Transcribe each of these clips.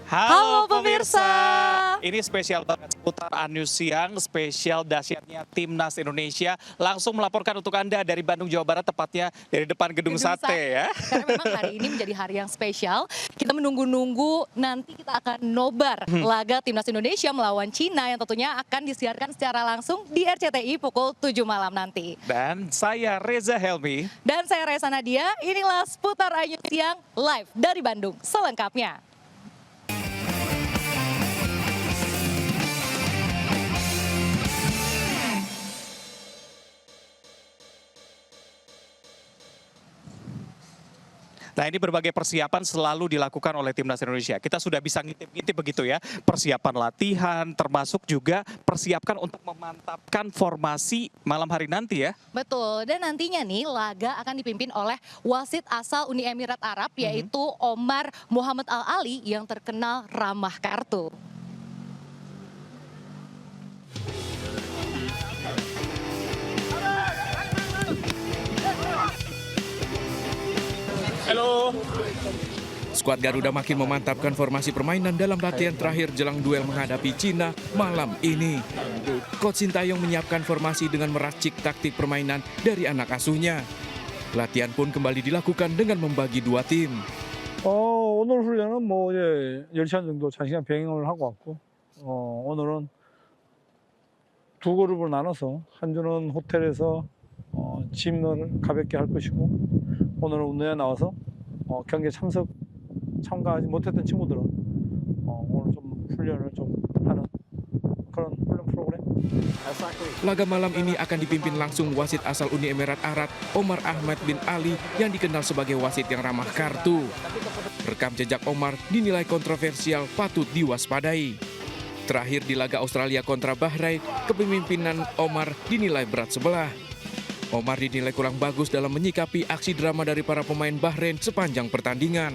Halo pemirsa. Ini spesial banget seputar Anus Siang, spesial dahsyatnya Timnas Indonesia. Langsung melaporkan untuk Anda dari Bandung, Jawa Barat, tepatnya dari depan Gedung Sate ya. Karena memang hari ini menjadi hari yang spesial. Kita menunggu-nunggu nanti kita akan nobar laga Timnas Indonesia melawan Cina yang tentunya akan disiarkan secara langsung di RCTI pukul 7 malam nanti. Dan saya Reza Helmi. Dan saya Reza Nadia, inilah seputar Anus Siang live dari Bandung selengkapnya. Nah, ini berbagai persiapan selalu dilakukan oleh Timnas Indonesia. Kita sudah bisa ngintip-ngintip begitu ya. Persiapan latihan, termasuk juga persiapkan untuk memantapkan formasi malam hari nanti ya. Betul, dan nantinya nih laga akan dipimpin oleh wasit asal Uni Emirat Arab yaitu Omar Muhammad Al-Ali yang terkenal ramah kartu. Halo. Skuad Garuda makin memantapkan formasi permainan dalam latihan terakhir jelang duel menghadapi Cina malam ini. Coach Sintayong menyiapkan formasi dengan meracik taktik permainan dari anak asuhnya. Latihan pun kembali dilakukan dengan membagi dua tim. 오늘 훈련은 뭐 이제 10시간 정도 장시간 병행을 하고 왔고, 오늘은 두 그룹을 나눠서 한 주는 호텔에서 짐을 가볍게 할 것이고, 오늘은 운동에 나와서 경기에 참가하지 못했던 친구들은 오늘 좀 훈련을 좀 하는 그런 훈련 프로그램. Laga malam ini akan dipimpin langsung wasit asal Uni Emirat Arab, Omar Ahmad bin Ali, yang dikenal sebagai wasit yang ramah kartu. Rekam jejak Omar dinilai kontroversial, patut diwaspadai. Terakhir di laga Australia kontra Bahrain, kepemimpinan Omar dinilai berat sebelah. Omar dinilai kurang bagus dalam menyikapi aksi drama dari para pemain Bahrain sepanjang pertandingan.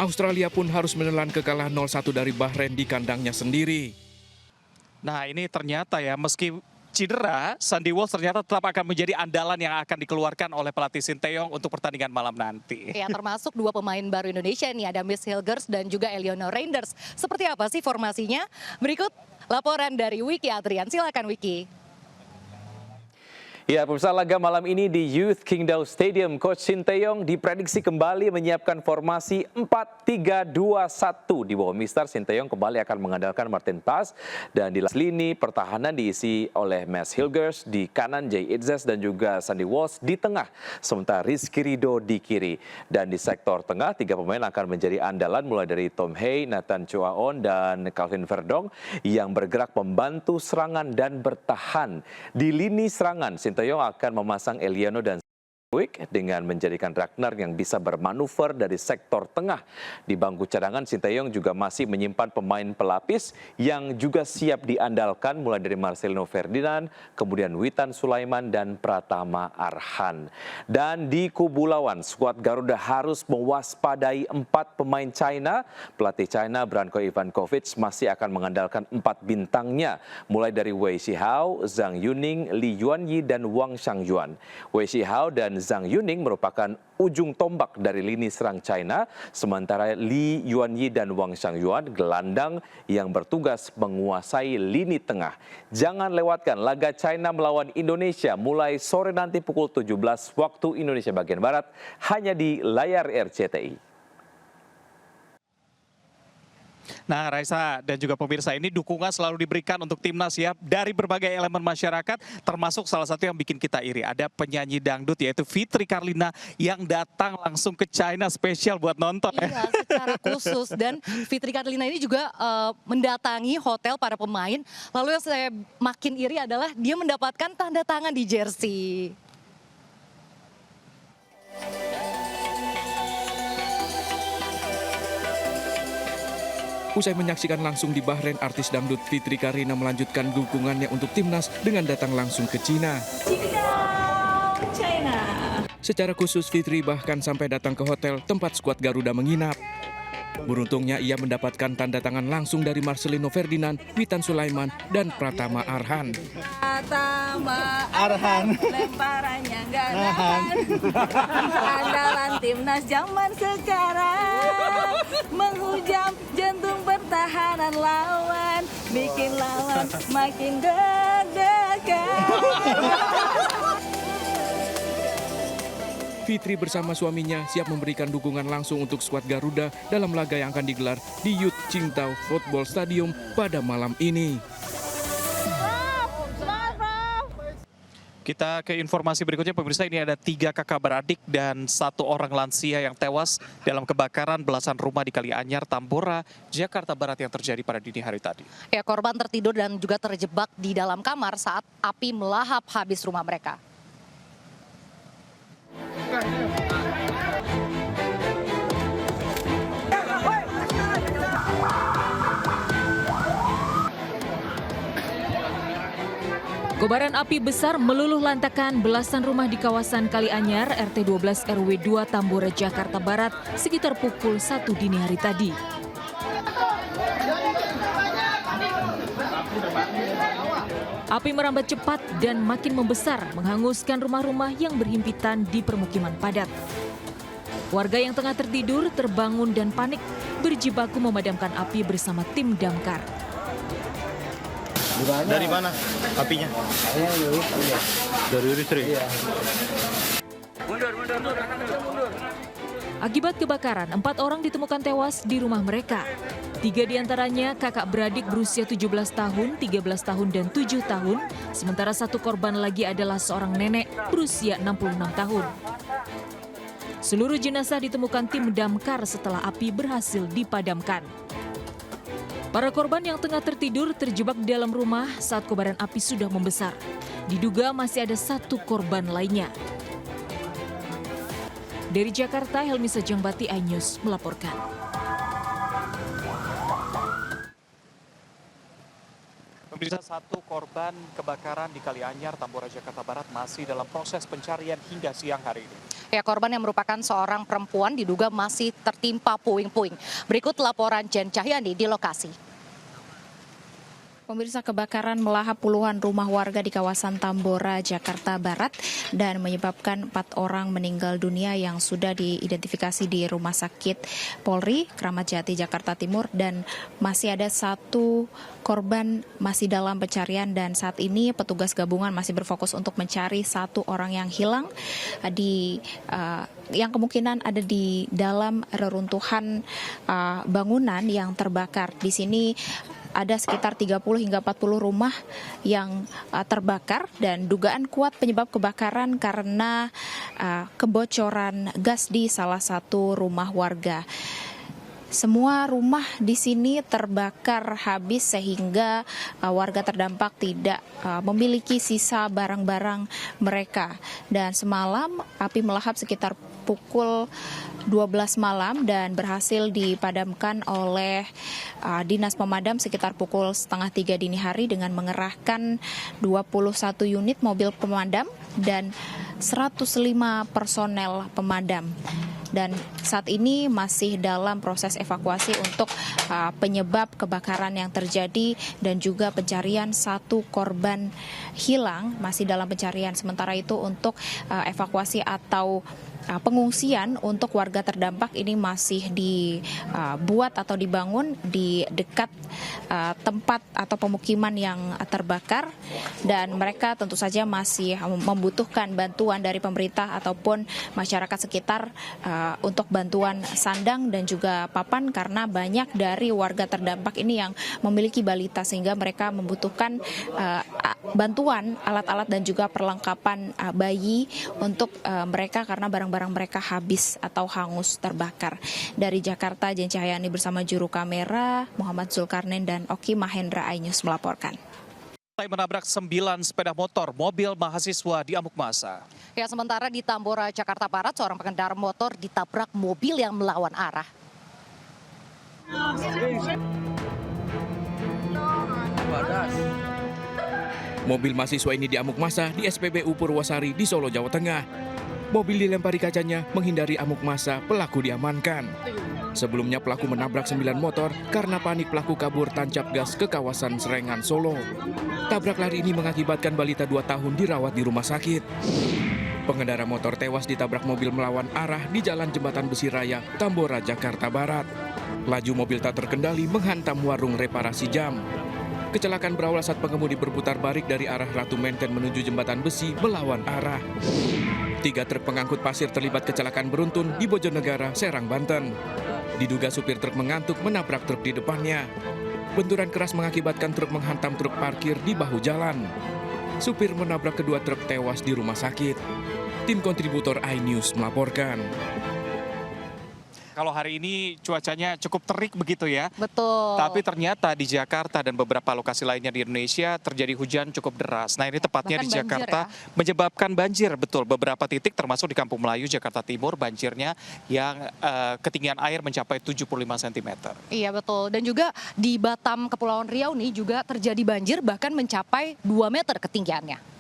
Australia pun harus menelan kekalahan 0-1 dari Bahrain di kandangnya sendiri. Nah, ini ternyata ya, meski cedera, Sandy Walsh ternyata tetap akan menjadi andalan yang akan dikeluarkan oleh pelatih Sinteyong untuk pertandingan malam nanti. Ya, termasuk dua pemain baru Indonesia nih, ada Miss Hilgers dan juga Eleonor Reinders. Seperti apa sih formasinya? Berikut laporan dari Wiki Adrian, silakan Wiki. Ya, pemirsa, laga malam ini di Youth Kingdom Stadium, Coach Sinteyong diprediksi kembali menyiapkan formasi 4-3-2-1. Di bawah Mister Sinteyong kembali akan mengandalkan Martin Paz, dan di lini pertahanan diisi oleh Mads Hilgers, di kanan Jay Itzes dan juga Sandy Walsh di tengah, sementara Rizky Ridho di kiri. Dan di sektor tengah, tiga pemain akan menjadi andalan mulai dari Tom Hey, Nathan Chuaon, dan Calvin Verdong yang bergerak membantu serangan dan bertahan. Di lini serangan, Sinteyong akan memasang Eliano dan dengan menjadikan Ragnar yang bisa bermanuver dari sektor tengah. Di bangku cadangan, Sinteyong juga masih menyimpan pemain pelapis yang juga siap diandalkan mulai dari Marcelino Ferdinand, kemudian Witan Sulaiman dan Pratama Arhan. Dan di kubu lawan, skuad Garuda harus mewaspadai 4 pemain China. Pelatih China Branko Ivankovic masih akan mengandalkan 4 bintangnya, mulai dari Wei Shihao, Zhang Yuning, Li Yuanyi, dan Wang Xiangyuan. Wei Shihao dan Zhang Yuning merupakan ujung tombak dari lini serang China, sementara Li Yuanyi dan Wang Xiangyuan gelandang yang bertugas menguasai lini tengah. Jangan lewatkan laga China melawan Indonesia mulai sore nanti pukul 17 waktu Indonesia bagian Barat, hanya di layar RCTI. Nah, Raisa dan juga pemirsa, ini dukungan selalu diberikan untuk Timnas ya dari berbagai elemen masyarakat, termasuk salah satu yang bikin kita iri. Ada penyanyi dangdut yaitu Fitri Karlina yang datang langsung ke China spesial buat nonton. Iya, secara khusus. Dan Fitri Karlina ini juga mendatangi hotel para pemain. Lalu yang saya makin iri adalah dia mendapatkan tanda tangan di jersey. Usai menyaksikan langsung di Bahrain, artis dangdut Fitri Karlina melanjutkan dukungannya untuk timnas dengan datang langsung ke Cina. Secara khusus, Fitri bahkan sampai datang ke hotel tempat skuad Garuda menginap. Beruntungnya ia mendapatkan tanda tangan langsung dari Marcelino Ferdinand, Witan Sulaiman, dan Pratama Arhan. Pratama Arhan, lemparannya nggak nahan. Andalan timnas zaman sekarang, menghujam jantung pertahanan lawan, bikin lawan makin deg-degan. Fitri bersama suaminya siap memberikan dukungan langsung untuk skuad Garuda dalam laga yang akan digelar di Youth Qingdao Football Stadium pada malam ini. Kita ke informasi berikutnya, pemirsa. Ini ada 3 kakak beradik dan 1 orang lansia yang tewas dalam kebakaran belasan rumah di Kalianyar, Tambora, Jakarta Barat yang terjadi pada dini hari tadi. Ya, korban tertidur dan juga terjebak di dalam kamar saat api melahap habis rumah mereka. Kobaran api besar meluluh lantakan belasan rumah di kawasan Kalianyar, RT 12 RW 2 Tambora, Jakarta Barat sekitar pukul 1 dini hari tadi. Api merambat cepat dan makin membesar, menghanguskan rumah-rumah yang berhimpitan di permukiman padat. Warga yang tengah tertidur terbangun dan panik, berjibaku memadamkan api bersama tim damkar. Dari mana apinya? Dari listrik. Akibat kebakaran, 4 orang ditemukan tewas di rumah mereka. 3 diantaranya kakak beradik berusia 17 tahun, 13 tahun, dan 7 tahun. Sementara 1 korban lagi adalah seorang nenek berusia 66 tahun. Seluruh jenazah ditemukan tim damkar setelah api berhasil dipadamkan. Para korban yang tengah tertidur terjebak di dalam rumah saat kobaran api sudah membesar. Diduga masih ada 1 korban lainnya. Dari Jakarta, Helmi Sejangbati, iNews melaporkan. Pemirsa, 1 korban kebakaran di Kalianyar, Tambora, Jakarta Barat masih dalam proses pencarian hingga siang hari ini. Ya, korban yang merupakan seorang perempuan diduga masih tertimpa puing-puing. Berikut laporan Jen Cahyani di lokasi. Pemirsa, kebakaran melahap puluhan rumah warga di kawasan Tambora, Jakarta Barat dan menyebabkan 4 orang meninggal dunia yang sudah diidentifikasi di Rumah Sakit Polri, Kramat Jati, Jakarta Timur, dan masih ada 1 korban masih dalam pencarian, dan saat ini petugas gabungan masih berfokus untuk mencari 1 orang yang hilang yang kemungkinan ada di dalam reruntuhan bangunan yang terbakar. Di sini ada sekitar 30 hingga 40 rumah yang terbakar dan dugaan kuat penyebab kebakaran karena kebocoran gas di salah satu rumah warga. Semua rumah di sini terbakar habis sehingga warga terdampak tidak memiliki sisa barang-barang mereka. Dan semalam api melahap sekitar pukul 12 malam dan berhasil dipadamkan oleh Dinas Pemadam sekitar pukul 2:30 dini hari dengan mengerahkan 21 unit mobil pemadam dan 105 personel pemadam. Dan saat ini masih dalam proses evakuasi untuk penyebab kebakaran yang terjadi dan juga pencarian 1 korban hilang masih dalam pencarian. Sementara itu untuk evakuasi atau pengungsian untuk warga terdampak ini masih dibuat atau dibangun di dekat tempat atau pemukiman yang terbakar, dan mereka tentu saja masih membutuhkan bantuan dari pemerintah ataupun masyarakat sekitar untuk bantuan sandang dan juga papan, karena banyak dari warga terdampak ini yang memiliki balita sehingga mereka membutuhkan bantuan alat-alat dan juga perlengkapan bayi untuk mereka karena barang-barang mereka habis atau hangus terbakar. Dari Jakarta, Jen Cahyani bersama juru kamera Muhammad Zulkarnain dan Oki Mahendra, iNews melaporkan. Menabrak 9 sepeda motor, mobil mahasiswa diamuk massa. Ya, sementara di Tambora, Jakarta Barat, seorang pengendara motor ditabrak mobil yang melawan arah. Mobil mahasiswa ini diamuk massa di SPBU Purwosari di Solo, Jawa Tengah. Mobil dilempari kacanya, menghindari amuk massa, pelaku diamankan. Sebelumnya pelaku menabrak 9 motor karena panik pelaku kabur tancap gas ke kawasan Serengan, Solo. Tabrak lari ini mengakibatkan balita 2 tahun dirawat di rumah sakit. Pengendara motor tewas ditabrak mobil melawan arah di Jalan Jembatan Besi Raya, Tambora, Jakarta Barat. Laju mobil tak terkendali menghantam warung reparasi jam. Kecelakaan berawal saat pengemudi berputar balik dari arah Ratu Menteng menuju Jembatan Besi melawan arah. 3 truk pengangkut pasir terlibat kecelakaan beruntun di Bojonegara, Serang, Banten. Diduga supir truk mengantuk menabrak truk di depannya. Benturan keras mengakibatkan truk menghantam truk parkir di bahu jalan. Supir menabrak kedua truk tewas di rumah sakit. Tim kontributor iNews melaporkan. Kalau hari ini cuacanya cukup terik begitu ya. Betul. Tapi ternyata di Jakarta dan beberapa lokasi lainnya di Indonesia terjadi hujan cukup deras. Nah ini tepatnya Bahkan di Jakarta menyebabkan banjir. Betul, beberapa titik termasuk di Kampung Melayu, Jakarta Timur, banjirnya yang ketinggian air mencapai 75 cm. Iya betul. Dan juga di Batam, Kepulauan Riau nih juga terjadi banjir bahkan mencapai 2 meter ketinggiannya.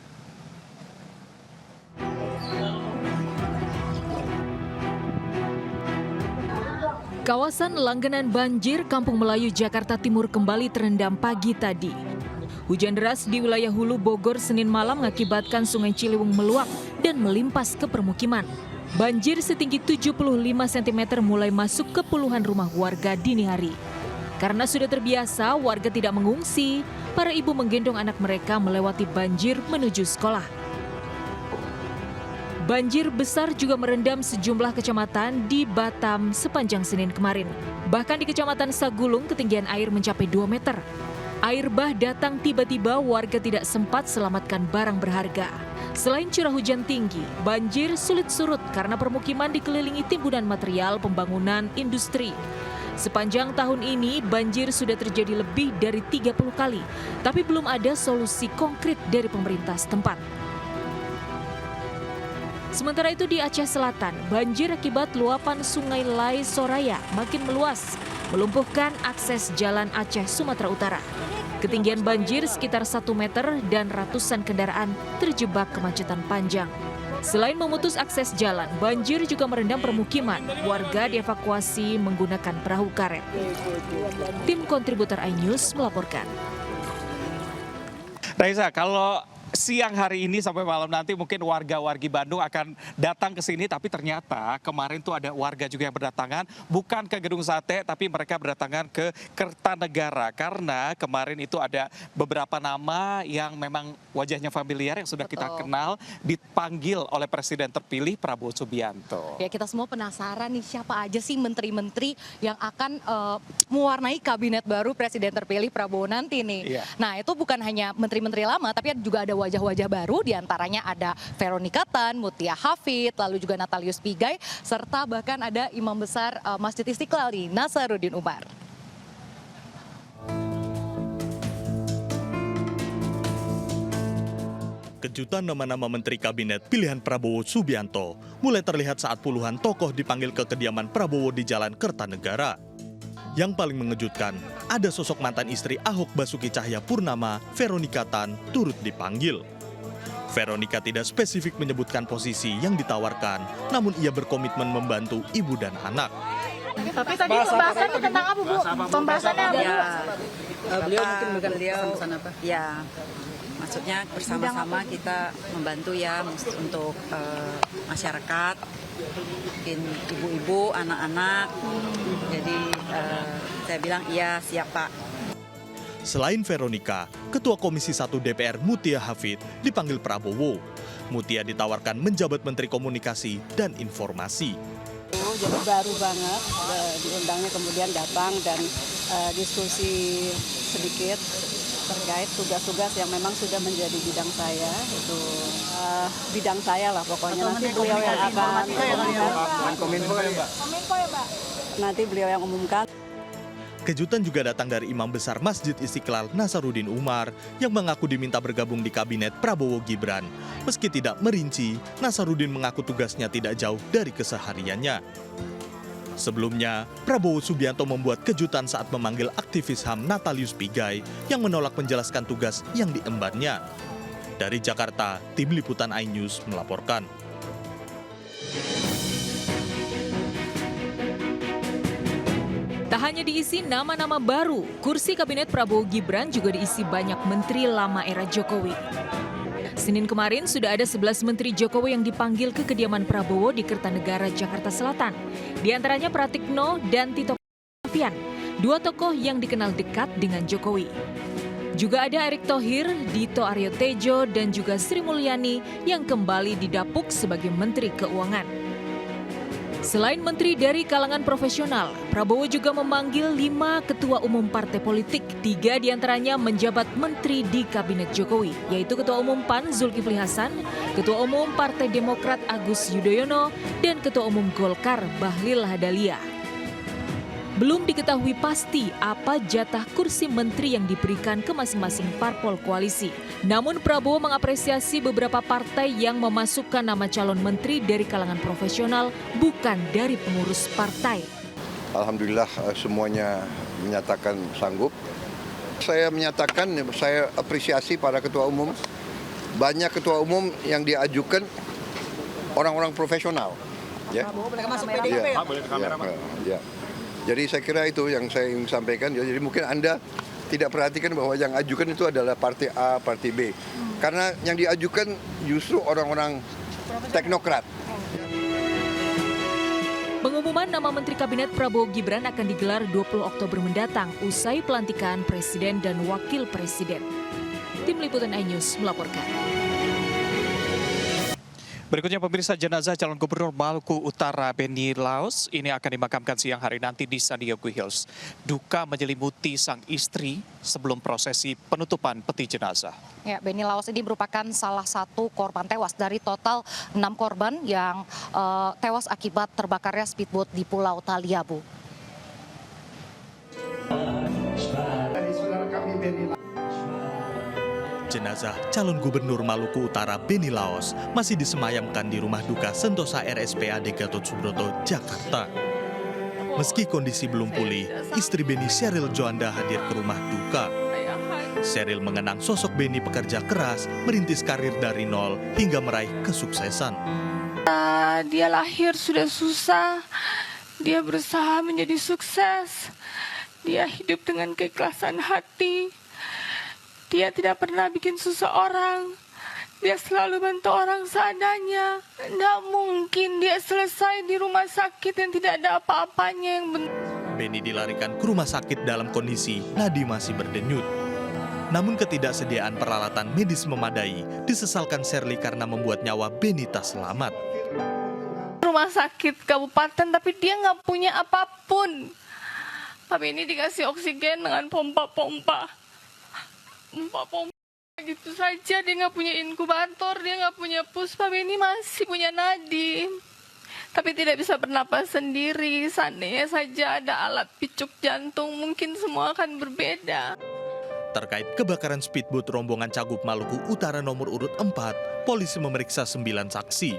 Kawasan langganan banjir Kampung Melayu, Jakarta Timur kembali terendam pagi tadi. Hujan deras di wilayah Hulu, Bogor, Senin malam mengakibatkan Sungai Ciliwung meluap dan melimpas ke permukiman. Banjir setinggi 75 cm mulai masuk ke puluhan rumah warga dini hari. Karena sudah terbiasa, warga tidak mengungsi. Para ibu menggendong anak mereka melewati banjir menuju sekolah. Banjir besar juga merendam sejumlah kecamatan di Batam sepanjang Senin kemarin. Bahkan di Kecamatan Sagulung ketinggian air mencapai 2 meter. Air bah datang tiba-tiba, warga tidak sempat selamatkan barang berharga. Selain curah hujan tinggi, banjir sulit surut karena permukiman dikelilingi timbunan material pembangunan industri. Sepanjang tahun ini, banjir sudah terjadi lebih dari 30 kali, tapi belum ada solusi konkret dari pemerintah setempat. Sementara itu di Aceh Selatan, banjir akibat luapan Sungai Lai Soraya makin meluas, melumpuhkan akses jalan Aceh, Sumatera Utara. Ketinggian banjir sekitar 1 meter dan ratusan kendaraan terjebak kemacetan panjang. Selain memutus akses jalan, banjir juga merendam permukiman. Warga dievakuasi menggunakan perahu karet. Tim kontributor iNews melaporkan. Raisa, kalau siang hari ini sampai malam nanti mungkin warga-wargi Bandung akan datang ke sini, tapi ternyata kemarin tuh ada warga juga yang berdatangan bukan ke Gedung Sate, tapi mereka berdatangan ke Kertanegara karena kemarin itu ada beberapa nama yang memang wajahnya familiar yang sudah kita kenal dipanggil oleh Presiden terpilih Prabowo Subianto. Ya kita semua penasaran nih siapa aja sih menteri-menteri yang akan mewarnai kabinet baru Presiden terpilih Prabowo nanti nih. Iya. Nah itu bukan hanya menteri-menteri lama, tapi juga ada wajah-wajah baru, diantaranya ada Veronica Tan, Mutia Hafid, lalu juga Natalius Pigai, serta bahkan ada Imam Besar Masjid Istiqlal nih, Nasaruddin Umar. Kejutan nama-nama Menteri Kabinet pilihan Prabowo Subianto mulai terlihat saat puluhan tokoh dipanggil ke kediaman Prabowo di Jalan Kertanegara. Yang paling mengejutkan, ada sosok mantan istri Ahok Basuki Cahayapurnama, Veronica Tan, turut dipanggil. Veronica tidak spesifik menyebutkan posisi yang ditawarkan, namun ia berkomitmen membantu ibu dan anak. Tapi tadi pembahasannya tentang apa, Bu? Pembahasannya apa? Ya, beliau mungkin bukan pesan apa? Ya, maksudnya bersama-sama kita membantu ya untuk masyarakat, mungkin ibu-ibu, anak-anak. Jadi saya bilang iya siap Pak. Selain Veronica, Ketua Komisi 1 DPR Mutia Hafid dipanggil Prabowo. Mutia ditawarkan menjabat Menteri Komunikasi dan Informasi. Jadi baru banget diundangnya, kemudian datang dan diskusi sedikit terkait tugas-tugas yang memang sudah menjadi bidang saya, itu bidang saya lah pokoknya. Nanti beliau yang akan nanti beliau yang umumkan. Kejutan juga datang dari Imam Besar Masjid Istiqlal Nasaruddin Umar yang mengaku diminta bergabung di kabinet Prabowo Gibran. Meski tidak merinci, Nasaruddin mengaku tugasnya tidak jauh dari kesehariannya. Sebelumnya, Prabowo Subianto membuat kejutan saat memanggil aktivis HAM Natalius Pigai yang menolak menjelaskan tugas yang diembannya. Dari Jakarta, Tim Liputan iNews melaporkan. Tak hanya diisi nama-nama baru, kursi kabinet Prabowo Gibran juga diisi banyak menteri lama era Jokowi. Senin kemarin sudah ada 11 Menteri Jokowi yang dipanggil ke kediaman Prabowo di Kertanegara, Jakarta Selatan. Di antaranya Pratikno dan Tito Karnavian, dua tokoh yang dikenal dekat dengan Jokowi. Juga ada Erick Thohir, Dito Aryo Tejo, dan juga Sri Mulyani yang kembali didapuk sebagai Menteri Keuangan. Selain menteri dari kalangan profesional, Prabowo juga memanggil 5 ketua umum partai politik. 3 diantaranya menjabat menteri di Kabinet Jokowi, yaitu Ketua Umum PAN Zulkifli Hasan, Ketua Umum Partai Demokrat Agus Yudhoyono, dan Ketua Umum Golkar Bahlil Lahadalia. Belum diketahui pasti apa jatah kursi menteri yang diberikan ke masing-masing parpol koalisi. Namun Prabowo mengapresiasi beberapa partai yang memasukkan nama calon menteri dari kalangan profesional, bukan dari pengurus partai. Alhamdulillah semuanya menyatakan sanggup. Saya menyatakan, saya apresiasi para ketua umum. Banyak ketua umum yang diajukan orang-orang profesional. Ya. Mereka masuk PDIP. Ya. Jadi saya kira itu yang saya ingin sampaikan. Jadi mungkin Anda tidak perhatikan bahwa yang ajukan itu adalah partai A, partai B. Karena yang diajukan justru orang-orang teknokrat. Pengumuman nama Menteri Kabinet Prabowo Gibran akan digelar 20 Oktober mendatang usai pelantikan Presiden dan Wakil Presiden. Tim Liputan iNews melaporkan. Berikutnya pemirsa, jenazah calon gubernur Maluku Utara Benny Laos ini akan dimakamkan siang hari nanti di San Diego Hills. Duka menyelimuti sang istri sebelum prosesi penutupan peti jenazah. Ya, Benny Laos ini merupakan salah satu korban tewas dari total 6 korban yang tewas akibat terbakarnya speedboat di Pulau Taliabu. Jenazah calon gubernur Maluku Utara Benny Laos masih disemayamkan di rumah duka Sentosa RSPAD Gatot Subroto, Jakarta. Meski kondisi belum pulih, istri Benny, Sheryl Joanda, hadir ke rumah duka. Sheryl mengenang sosok Benny pekerja keras, merintis karir dari nol hingga meraih kesuksesan. Dia lahir sudah susah, dia berusaha menjadi sukses, dia hidup dengan keikhlasan hati. Dia tidak pernah bikin susah orang. Dia selalu bantu orang seadanya. Tidak mungkin dia selesai di rumah sakit yang tidak ada apa-apanya yang benar. Benny dilarikan ke rumah sakit dalam kondisi nadi masih berdenyut. Namun ketidaksediaan peralatan medis memadai disesalkan Sheryl karena membuat nyawa Benny tak selamat. Rumah sakit kabupaten tapi dia nggak punya apapun. Pak Benny dikasih oksigen dengan pompa-pompa gitu saja, dia nggak punya inkubator, dia nggak punya puspa. Benny masih punya nadi, tapi tidak bisa bernapas sendiri. Seandainya saja ada alat picuk jantung, mungkin semua akan berbeda. Terkait kebakaran speedboat rombongan Cagup Maluku Utara nomor urut 4, polisi memeriksa 9 saksi.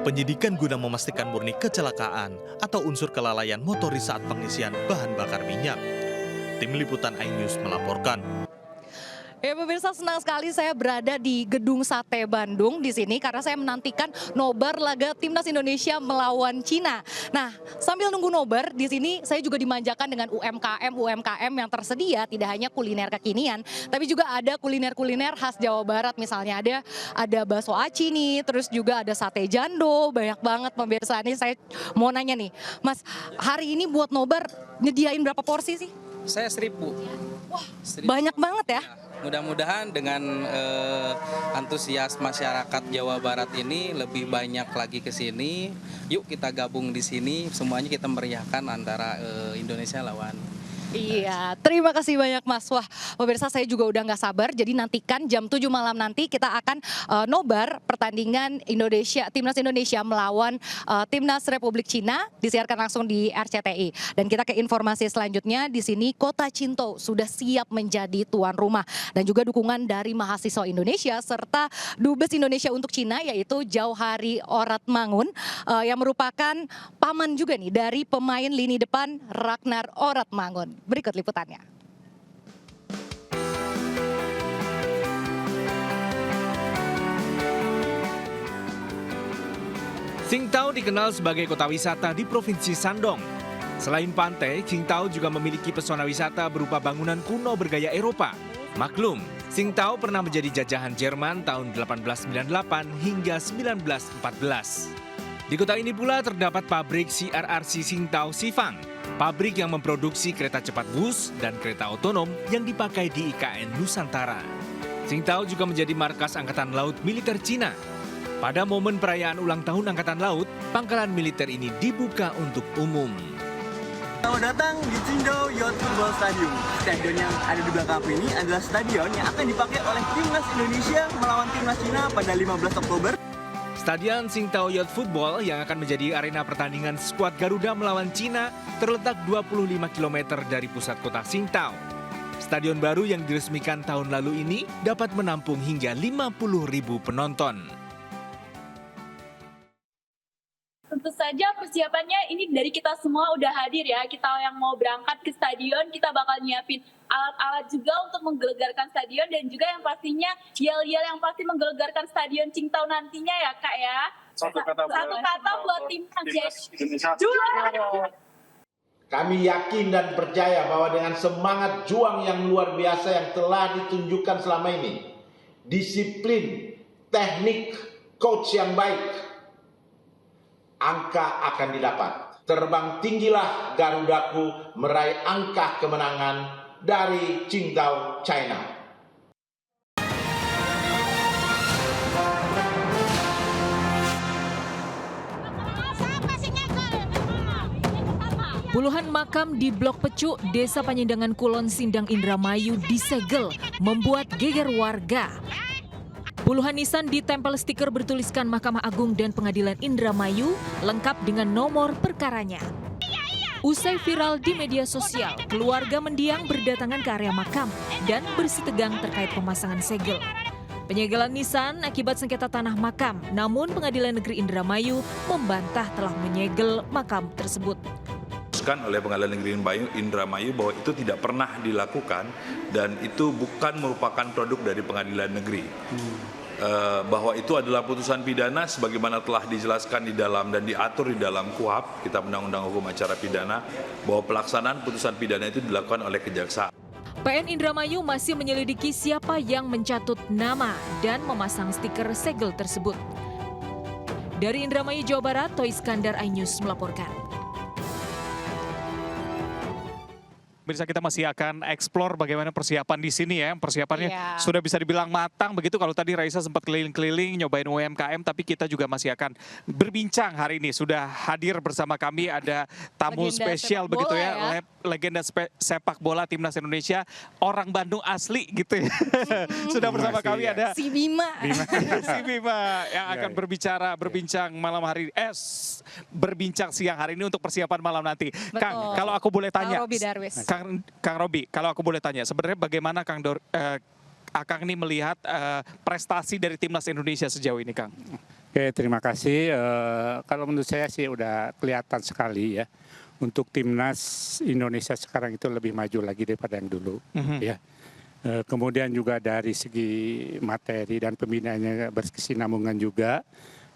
Penyidikan guna memastikan murni kecelakaan atau unsur kelalaian motoris saat pengisian bahan bakar minyak. Tim Liputan iNews melaporkan. Ya pemirsa, senang sekali saya berada di Gedung Sate Bandung di sini karena saya menantikan nobar laga Timnas Indonesia melawan Cina. Nah, sambil nunggu nobar di sini saya juga dimanjakan dengan UMKM yang tersedia, tidak hanya kuliner kekinian, tapi juga ada kuliner-kuliner khas Jawa Barat. Misalnya ada bakso aci nih, terus juga ada sate jando, banyak banget pemirsa. Ini saya mau nanya nih, Mas, hari ini buat nobar nyediain berapa porsi sih? Saya 1000. Wah, 1000. Banyak banget ya. Mudah-mudahan dengan antusias masyarakat Jawa Barat ini lebih banyak lagi ke sini. Yuk kita gabung di sini, semuanya kita meriahkan antara Indonesia lawan. Iya, terima kasih banyak Mas. Wah, pemirsa saya juga udah nggak sabar. Jadi nantikan jam 7 malam nanti kita akan nobar pertandingan Timnas Indonesia melawan Timnas Republik Cina, disiarkan langsung di RCTI. Dan kita ke informasi selanjutnya, di sini Kota Cinto sudah siap menjadi tuan rumah dan juga dukungan dari mahasiswa Indonesia serta Dubes Indonesia untuk Cina yaitu Jauhari Oratmangun yang merupakan paman juga nih dari pemain lini depan Ragnar Oratmangun. Berikut liputannya. Qingdao dikenal sebagai kota wisata di Provinsi Shandong. Selain pantai, Qingdao juga memiliki pesona wisata berupa bangunan kuno bergaya Eropa. Maklum, Tsingtao pernah menjadi jajahan Jerman tahun 1898 hingga 1914. Di kota ini pula terdapat pabrik CRRC Tsingtao Sifang, pabrik yang memproduksi kereta cepat bus dan kereta otonom yang dipakai di IKN Nusantara. Tsingtao juga menjadi markas Angkatan Laut Militer Cina. Pada momen perayaan ulang tahun Angkatan Laut, pangkalan militer ini dibuka untuk umum. Selamat datang di Tsingtao Youth Football Stadium. Stadion yang ada di belakang aku ini adalah stadion yang akan dipakai oleh Timnas Indonesia melawan Timnas Cina pada 15 Oktober. Stadion Tsingtao Youth Football yang akan menjadi arena pertandingan skuad Garuda melawan Cina terletak 25 km dari pusat kota Tsingtao. Stadion baru yang diresmikan tahun lalu ini dapat menampung hingga 50.000 penonton. Tentu saja persiapannya ini dari kita semua udah hadir ya. Kita yang mau berangkat ke stadion, kita bakal nyiapin alat-alat juga untuk menggelegarkan stadion dan juga yang pastinya yel-yel yang pasti menggelegarkan stadion Tsingtao nantinya ya Kak ya. Satu kata buat timnas juara. Kami yakin dan percaya bahwa dengan semangat juang yang luar biasa yang telah ditunjukkan selama ini, disiplin, teknik, coach yang baik, angka akan didapat. Terbang tinggilah Garudaku meraih angka kemenangan dari Tsingtao, China. Puluhan makam di Blok Pecu, Desa Panyendangan Kulon Sindang Indramayu disegel, membuat geger warga. Puluhan nisan ditempel stiker bertuliskan Mahkamah Agung dan Pengadilan Indramayu, lengkap dengan nomor perkaranya. Usai viral di media sosial, keluarga mendiang berdatangan ke area makam dan bersitegang terkait pemasangan segel. Penyegelan nisan akibat sengketa tanah makam, namun Pengadilan Negeri Indramayu membantah telah menyegel makam tersebut. Oleh Pengadilan Negeri Indramayu bahwa itu tidak pernah dilakukan dan itu bukan merupakan produk dari Pengadilan Negeri. Bahwa itu adalah putusan pidana sebagaimana telah dijelaskan di dalam dan diatur di dalam KUHP, Kitab Undang-Undang Hukum Acara Pidana, bahwa pelaksanaan putusan pidana itu dilakukan oleh kejaksaan. PN Indramayu masih menyelidiki siapa yang mencatut nama dan memasang stiker segel tersebut. Dari Indramayu, Jawa Barat, Toy Iskandar, iNews melaporkan. Pemirsa, kita masih akan eksplor bagaimana persiapan di sini ya. Persiapannya sudah bisa dibilang matang begitu. Kalau tadi Raisa sempat keliling-keliling nyobain UMKM, tapi kita juga masih akan berbincang hari ini. Sudah hadir bersama kami ada tamu legenda spesial begitu ya. Legenda sepak bola Timnas Indonesia, orang Bandung asli gitu ya. Sudah bersama kami ada si Bima. Si Bima yang akan berbincang malam hari berbincang siang hari ini untuk persiapan malam nanti. Betul. Kang, kalau aku boleh tanya. Robi Darwis. Kang Robi, kalau aku boleh tanya, sebenarnya bagaimana Akang ini melihat prestasi dari Timnas Indonesia sejauh ini, Kang? Oke, terima kasih. Kalau menurut saya sih udah kelihatan sekali ya, untuk Timnas Indonesia sekarang itu lebih maju lagi daripada yang dulu. Ya. Kemudian juga dari segi materi dan pembinaannya berkesinambungan juga.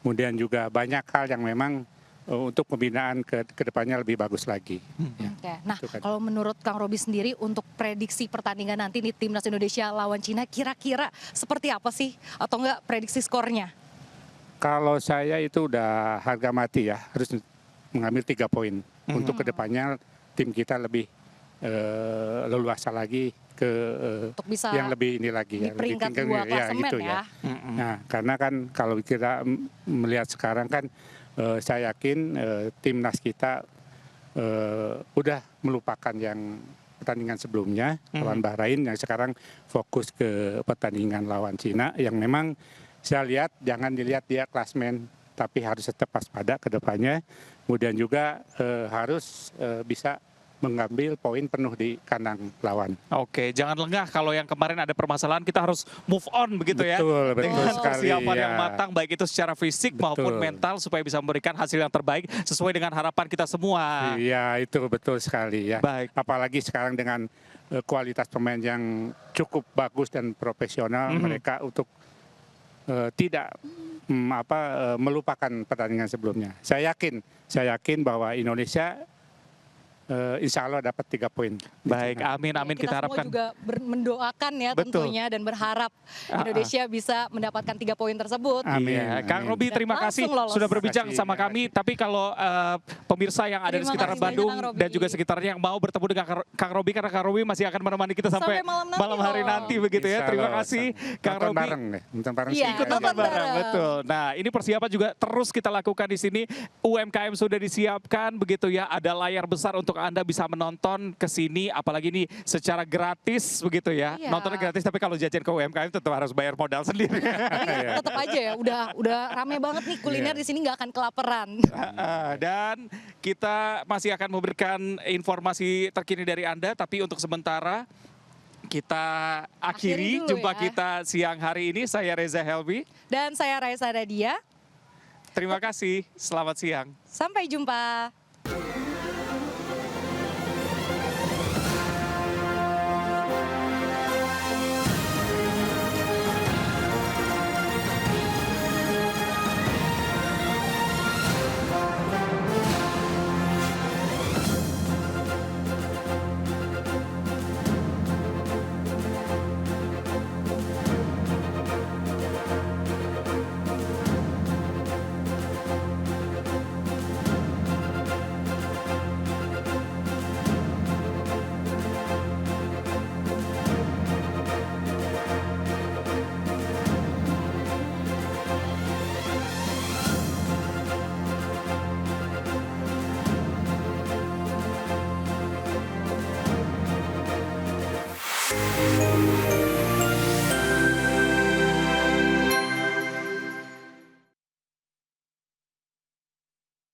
Kemudian juga banyak hal yang memang untuk pembinaan ke depannya lebih bagus lagi. Oke. Nah, kalau menurut Kang Robi sendiri untuk prediksi pertandingan nanti di Timnas Indonesia lawan Cina kira-kira seperti apa sih? Atau enggak prediksi skornya? Kalau saya itu udah harga mati ya, harus mengambil 3 poin. Untuk kedepannya tim kita lebih leluasa lagi ke untuk bisa yang lebih ini lagi ya. Di peringkat 2 klasemen gitu ya. Nah, karena kan kalau kita melihat sekarang kan saya yakin timnas kita udah melupakan yang pertandingan sebelumnya lawan Bahrain, yang sekarang fokus ke pertandingan lawan Cina yang memang saya lihat jangan dilihat dia klasmen, tapi harus tetap waspada ke depannya. Kemudian juga harus bisa mengambil poin penuh di kandang lawan. Oke, jangan lengah kalau yang kemarin ada permasalahan, kita harus move on begitu ya. Betul dengan sekali. Persiapan yang matang, baik itu secara fisik maupun mental, supaya bisa memberikan hasil yang terbaik sesuai dengan harapan kita semua. Iya, itu betul sekali ya. Baik. Apalagi sekarang dengan kualitas pemain yang cukup bagus dan profesional, mereka untuk tidak melupakan pertandingan sebelumnya. Saya yakin bahwa Indonesia insya Allah dapat 3 poin. Baik, amin, amin. Kita harapkan. Semua juga mendoakan ya tentunya dan berharap Indonesia bisa mendapatkan 3 poin tersebut. Amin. Ya, Kang Robi, terima kasih sudah berbincang sama kami. Tapi kalau pemirsa yang ada di sekitar Bandung dan juga sekitarnya yang mau bertemu dengan Kang Robi, karena Kang Robi masih akan menemani kita sampai malam hari nanti begitu ya. Terima kasih Kang Robi. Nonton bareng Ikut nonton bareng, betul. Nah, ini persiapan juga terus kita lakukan di sini. UMKM sudah disiapkan begitu ya. Ada layar besar untuk Anda bisa menonton ke sini, apalagi ini secara gratis begitu ya. Iya. Nontonnya gratis, tapi kalau jajan ke UMKM tetap harus bayar modal sendiri. Tetap aja ya, udah rame banget nih kuliner di sini, nggak akan kelaparan. Dan kita masih akan memberikan informasi terkini dari Anda, tapi untuk sementara kita akhiri jumpa kita siang hari ini. Saya Reza Helmi. Dan saya Raisa Radia. Terima kasih, selamat siang. Sampai jumpa.